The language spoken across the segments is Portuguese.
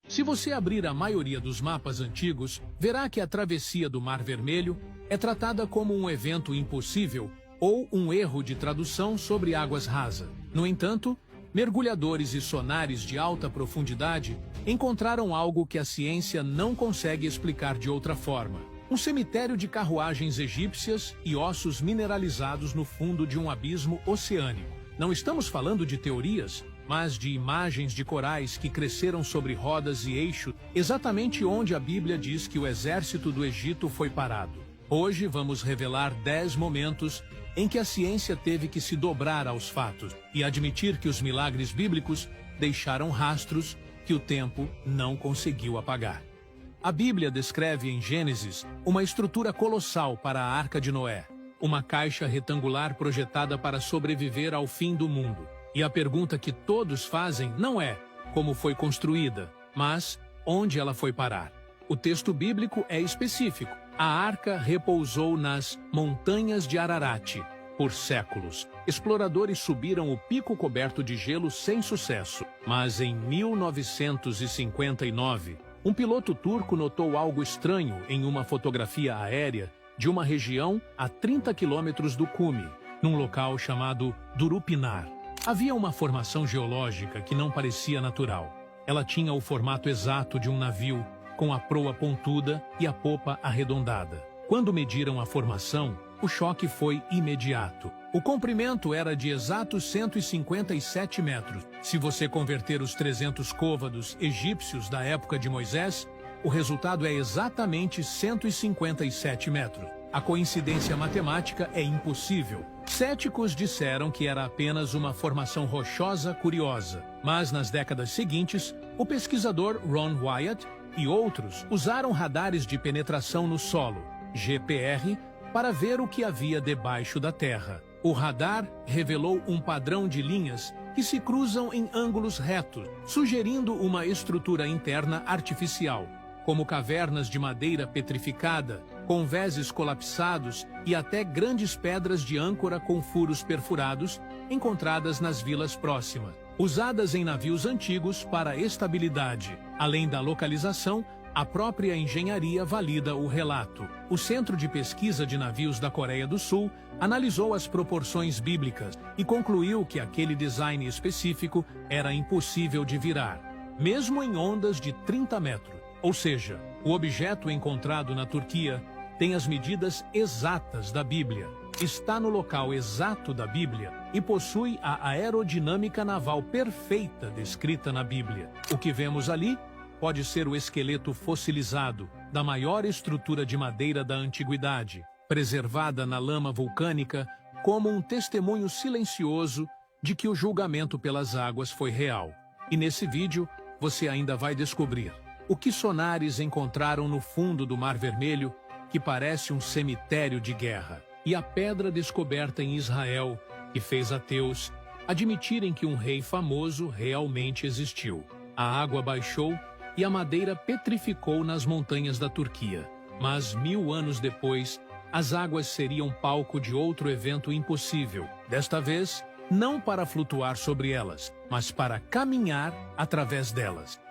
Se você abrir a maioria dos mapas antigos, verá que a travessia do Mar Vermelho é tratada como um evento impossível ou um erro de tradução sobre águas rasas. No entanto, mergulhadores e sonares de alta profundidade encontraram algo que a ciência não consegue explicar de outra forma. Um cemitério de carruagens egípcias e ossos mineralizados no fundo de um abismo oceânico. Não estamos falando de teorias, mas de imagens de corais que cresceram sobre rodas e eixos, exatamente onde a Bíblia diz que o exército do Egito foi parado. Hoje vamos revelar 10 momentos em que a ciência teve que se dobrar aos fatos e admitir que os milagres bíblicos deixaram rastros que o tempo não conseguiu apagar. A Bíblia descreve em Gênesis uma estrutura colossal para a Arca de Noé, uma caixa retangular projetada para sobreviver ao fim do mundo. E a pergunta que todos fazem não é como foi construída, mas onde ela foi parar. O texto bíblico é específico. A arca repousou nas montanhas de Ararat por séculos. Exploradores subiram o pico coberto de gelo sem sucesso, mas em 1959, um piloto turco notou algo estranho em uma fotografia aérea de uma região a 30 quilômetros do cume, num local chamado Durupinar. Havia uma formação geológica que não parecia natural. Ela tinha o formato exato de um navio, com a proa pontuda e a popa arredondada. Quando mediram a formação, o choque foi imediato. O comprimento era de exatos 157 metros. Se você converter os 300 côvados egípcios da época de Moisés, o resultado é exatamente 157 metros. A coincidência matemática é impossível. Céticos disseram que era apenas uma formação rochosa curiosa, mas nas décadas seguintes, o pesquisador Ron Wyatt e outros usaram radares de penetração no solo, GPR, para ver o que havia debaixo da terra. O radar revelou um padrão de linhas que se cruzam em ângulos retos, sugerindo uma estrutura interna artificial, como cavernas de madeira petrificada, convéses colapsados e até grandes pedras de âncora com furos perfurados encontradas nas vilas próximas, usadas em navios antigos para estabilidade. Além da localização, a própria engenharia valida o relato. O Centro de Pesquisa de Navios da Coreia do Sul analisou as proporções bíblicas e concluiu que aquele design específico era impossível de virar, mesmo em ondas de 30 metros. Ou seja, o objeto encontrado na Turquia tem as medidas exatas da Bíblia, está no local exato da Bíblia e possui a aerodinâmica naval perfeita descrita na Bíblia. O que vemos ali pode ser o esqueleto fossilizado da maior estrutura de madeira da antiguidade, preservada na lama vulcânica como um testemunho silencioso de que o julgamento pelas águas foi real. E nesse vídeo você ainda vai descobrir o que sonares encontraram no fundo do Mar Vermelho, que parece um cemitério de guerra, e a pedra descoberta em Israel, que fez ateus admitirem que um rei famoso realmente existiu. A água baixou e a madeira petrificou nas montanhas da Turquia. Mas 1000 anos depois, as águas seriam palco de outro evento impossível. Desta vez, não para flutuar sobre elas, mas para caminhar através delas.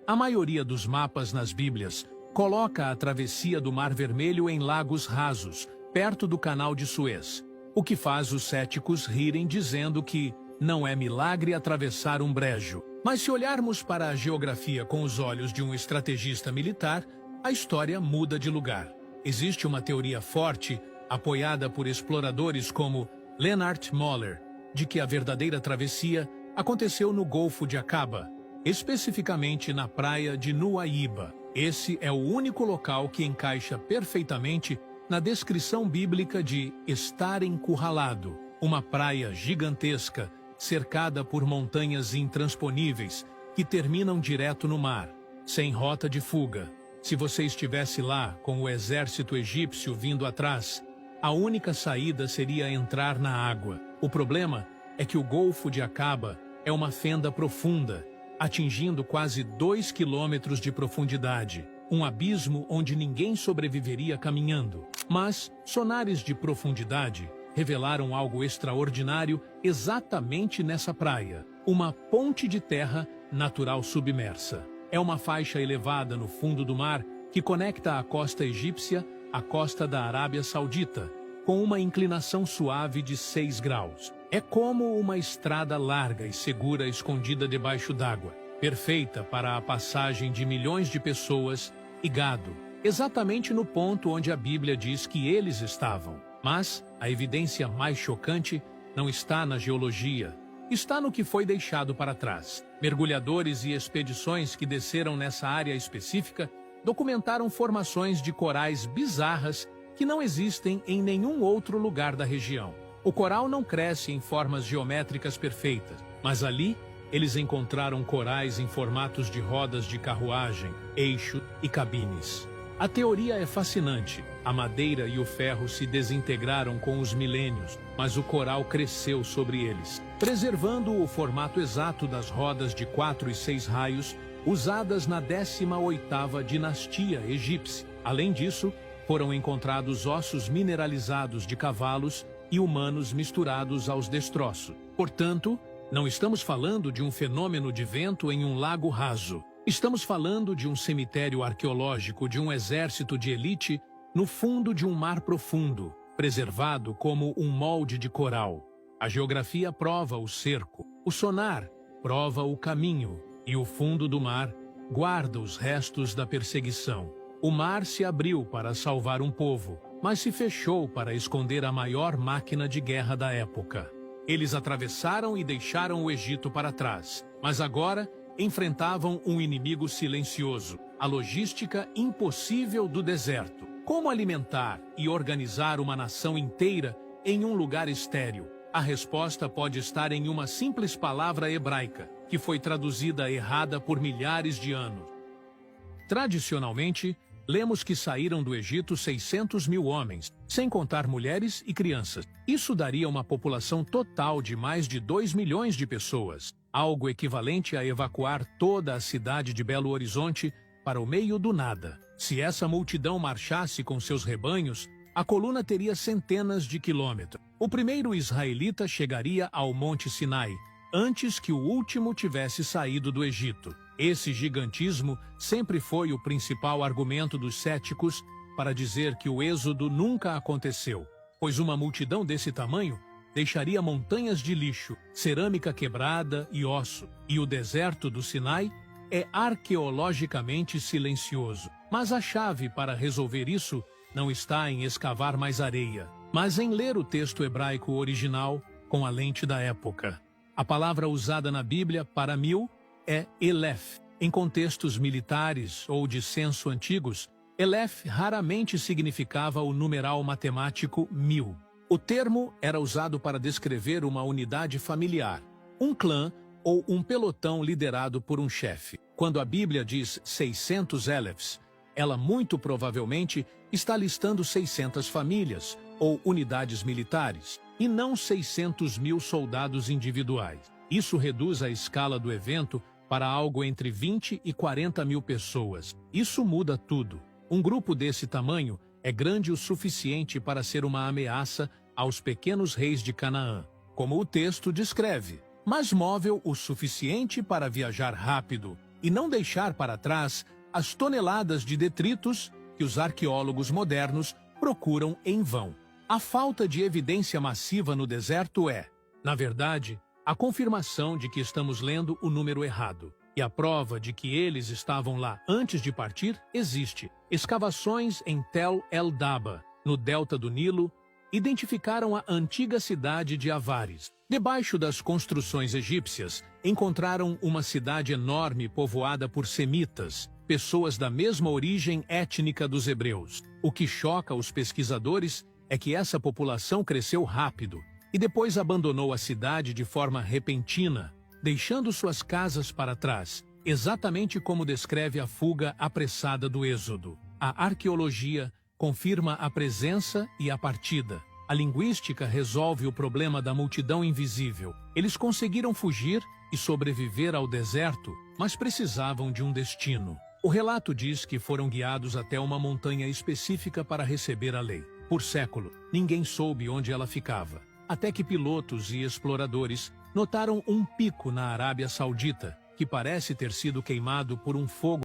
A maioria dos mapas nas Bíblias coloca a travessia do Mar Vermelho em lagos rasos, perto do Canal de Suez, o que faz os céticos rirem dizendo que não é milagre atravessar um brejo. Mas se olharmos para a geografia com os olhos de um estrategista militar, a história muda de lugar. Existe uma teoria forte, apoiada por exploradores como Leonard Moller, de que a verdadeira travessia aconteceu no Golfo de Aqaba, especificamente na praia de Nuaíba. Esse é o único local que encaixa perfeitamente na descrição bíblica de estar encurralado, uma praia gigantesca, cercada por montanhas intransponíveis, que terminam direto no mar, sem rota de fuga. Se você estivesse lá com o exército egípcio vindo atrás, a única saída seria entrar na água. O problema é que o Golfo de Aqaba é uma fenda profunda, atingindo quase 2 quilômetros de profundidade, um abismo onde ninguém sobreviveria caminhando. Mas sonares de profundidade revelaram algo extraordinário exatamente nessa praia, uma ponte de terra natural submersa. É uma faixa elevada no fundo do mar que conecta a costa egípcia à costa da Arábia Saudita, com uma inclinação suave de 6 graus. É como uma estrada larga e segura escondida debaixo d'água, perfeita para a passagem de milhões de pessoas e gado, exatamente no ponto onde a Bíblia diz que eles estavam. Mas a evidência mais chocante não está na geologia, está no que foi deixado para trás. Mergulhadores e expedições que desceram nessa área específica documentaram formações de corais bizarras que não existem em nenhum outro lugar da região. O coral não cresce em formas geométricas perfeitas, mas ali eles encontraram corais em formatos de rodas de carruagem, eixo e cabines. A teoria é fascinante. A madeira e o ferro se desintegraram com os milênios, mas o coral cresceu sobre eles, preservando o formato exato das rodas de 4 e 6 raios usadas na 18ª dinastia egípcia. Além disso, foram encontrados ossos mineralizados de cavalos e humanos misturados aos destroços. Portanto, não estamos falando de um fenômeno de vento em um lago raso. Estamos falando de um cemitério arqueológico de um exército de elite no fundo de um mar profundo, preservado como um molde de coral. A geografia prova o cerco, o sonar prova o caminho e o fundo do mar guarda os restos da perseguição. O mar se abriu para salvar um povo, mas se fechou para esconder a maior máquina de guerra da época. Eles atravessaram e deixaram o Egito para trás, mas agora enfrentavam um inimigo silencioso, a logística impossível do deserto. Como alimentar e organizar uma nação inteira em um lugar estéril? A resposta pode estar em uma simples palavra hebraica, que foi traduzida errada por milhares de anos. Tradicionalmente, lemos que saíram do Egito 600 mil homens, sem contar mulheres e crianças. Isso daria uma população total de mais de 2 milhões de pessoas, algo equivalente a evacuar toda a cidade de Belo Horizonte para o meio do nada. Se essa multidão marchasse com seus rebanhos, a coluna teria centenas de quilômetros. O primeiro israelita chegaria ao Monte Sinai, antes que o último tivesse saído do Egito. Esse gigantismo sempre foi o principal argumento dos céticos para dizer que o êxodo nunca aconteceu, pois uma multidão desse tamanho deixaria montanhas de lixo, cerâmica quebrada e osso, e o deserto do Sinai é arqueologicamente silencioso. Mas a chave para resolver isso não está em escavar mais areia, mas em ler o texto hebraico original com a lente da época. A palavra usada na Bíblia para 1000 é Elef. Em contextos militares ou de censo antigos, Elef raramente significava o numeral matemático 1000. O termo era usado para descrever uma unidade familiar, um clã ou um pelotão liderado por um chefe. Quando a Bíblia diz 600 Elefs, ela muito provavelmente está listando 600 famílias ou unidades militares, e não 600 mil soldados individuais. Isso reduz a escala do evento para algo entre 20 e 40 mil pessoas. Isso muda tudo. Um grupo desse tamanho é grande o suficiente para ser uma ameaça aos pequenos reis de Canaã, como o texto descreve, mas móvel o suficiente para viajar rápido e não deixar para trás as toneladas de detritos que os arqueólogos modernos procuram em vão. A falta de evidência massiva no deserto é, na verdade, a confirmação de que estamos lendo o número errado. E a prova de que eles estavam lá antes de partir existe. Escavações em Tel el-Daba, no delta do Nilo, identificaram a antiga cidade de Avares. Debaixo das construções egípcias, encontraram uma cidade enorme povoada por semitas, pessoas da mesma origem étnica dos hebreus. O que choca os pesquisadores é que essa população cresceu rápido e depois abandonou a cidade de forma repentina, deixando suas casas para trás, exatamente como descreve a fuga apressada do Êxodo. A arqueologia confirma a presença e a partida. A linguística resolve o problema da multidão invisível. Eles conseguiram fugir e sobreviver ao deserto, mas precisavam de um destino. O relato diz que foram guiados até uma montanha específica para receber a lei. Por século, ninguém soube onde ela ficava, até que pilotos e exploradores notaram um pico na Arábia Saudita, que parece ter sido queimado por um fogo